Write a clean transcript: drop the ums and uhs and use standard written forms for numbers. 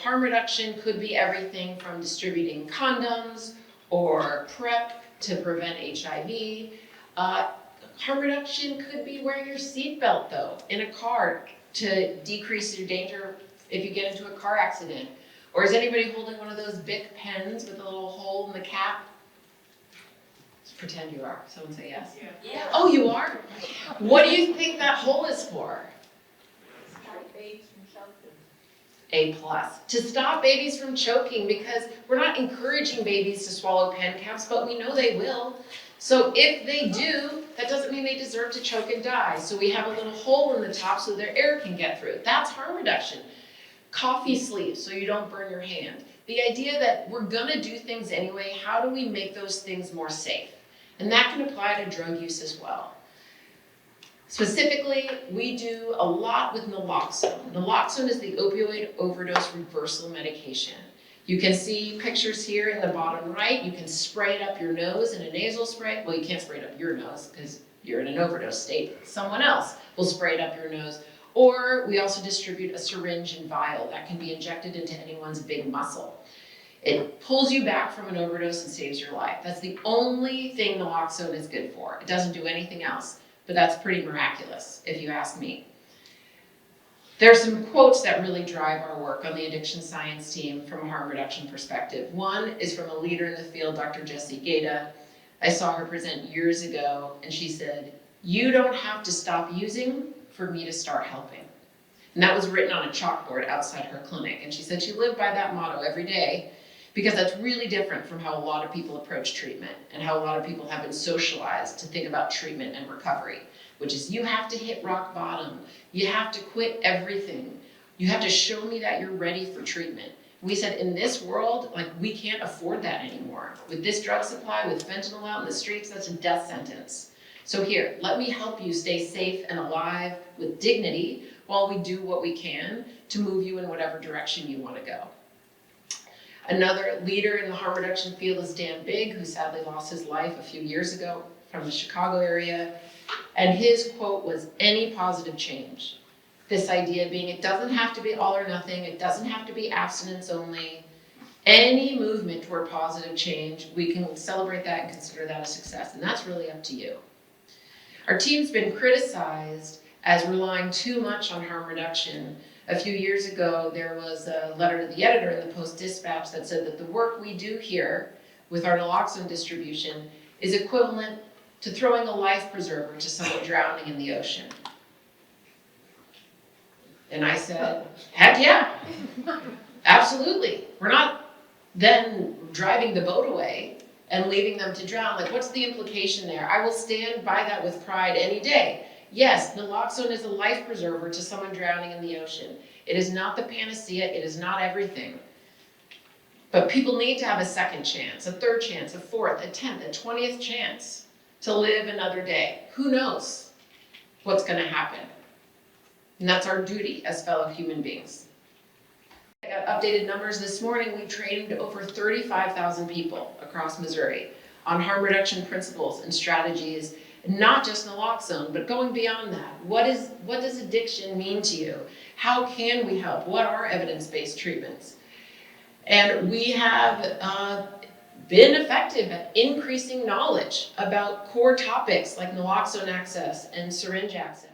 harm reduction could be everything from distributing condoms or PrEP to prevent HIV. Harm reduction could be wearing your seatbelt though in a car to decrease your danger if you get into a car accident. Or is anybody holding one of those Bic pens with a little hole in the cap? Just pretend you are. Someone say yes. Yeah. Oh, you are? What do you think that hole is for? A+. To stop babies from choking, because we're not encouraging babies to swallow pen caps, but we know they will. So if they do, that doesn't mean they deserve to choke and die. So we have a little hole in the top so their air can get through. That's harm reduction. Coffee sleeves so you don't burn your hand. The idea that we're gonna do things anyway, how do we make those things more safe? And that can apply to drug use as well. Specifically, we do a lot with naloxone. Naloxone is the opioid overdose reversal medication. You can see pictures here in the bottom right. You can spray it up your nose in a nasal spray. Well, you can't spray it up your nose because you're in an overdose state. Someone else will spray it up your nose. Or we also distribute a syringe and vial that can be injected into anyone's big muscle. It pulls you back from an overdose and saves your life. That's the only thing naloxone is good for. It doesn't do anything else. But that's pretty miraculous, if you ask me. There are some quotes that really drive our work on the addiction science team from a harm reduction perspective. One is from a leader in the field, Dr. Jessie Gaeta. I saw her present years ago, and she said, "You don't have to stop using for me to start helping." And that was written on a chalkboard outside her clinic. And she said she lived by that motto every day, because that's really different from how a lot of people approach treatment and how a lot of people have been socialized to think about treatment and recovery, which is you have to hit rock bottom. You have to quit everything. You have to show me that you're ready for treatment. We said in this world, like, we can't afford that anymore. With this drug supply, with fentanyl out in the streets, that's a death sentence. So here, let me help you stay safe and alive with dignity while we do what we can to move you in whatever direction you want to go. Another leader in the harm reduction field is Dan Bigg, who sadly lost his life a few years ago from the Chicago area. And his quote was, "Any positive change." This idea being it doesn't have to be all or nothing, it doesn't have to be abstinence only. Any movement toward positive change, we can celebrate that and consider that a success, and that's really up to you. Our team's been criticized as relying too much on harm reduction. A few years ago, there was a letter to the editor in the Post-Dispatch that said that the work we do here with our naloxone distribution is equivalent to throwing a life preserver to someone drowning in the ocean. And I said, heck yeah, absolutely. We're not then driving the boat away and leaving them to drown. Like, what's the implication there? I will stand by that with pride any day. Yes, naloxone is a life preserver to someone drowning in the ocean. It is not the panacea, it is not everything. But people need to have a second chance, a third chance, a fourth, a 10th, a 20th chance to live another day. Who knows what's gonna happen? And that's our duty as fellow human beings. I got updated numbers this morning. We trained over 35,000 people across Missouri on harm reduction principles and strategies. Not just naloxone, but going beyond that. What does addiction mean to you? How can we help? What are evidence-based treatments? And we have been effective at increasing knowledge about core topics like naloxone access and syringe access.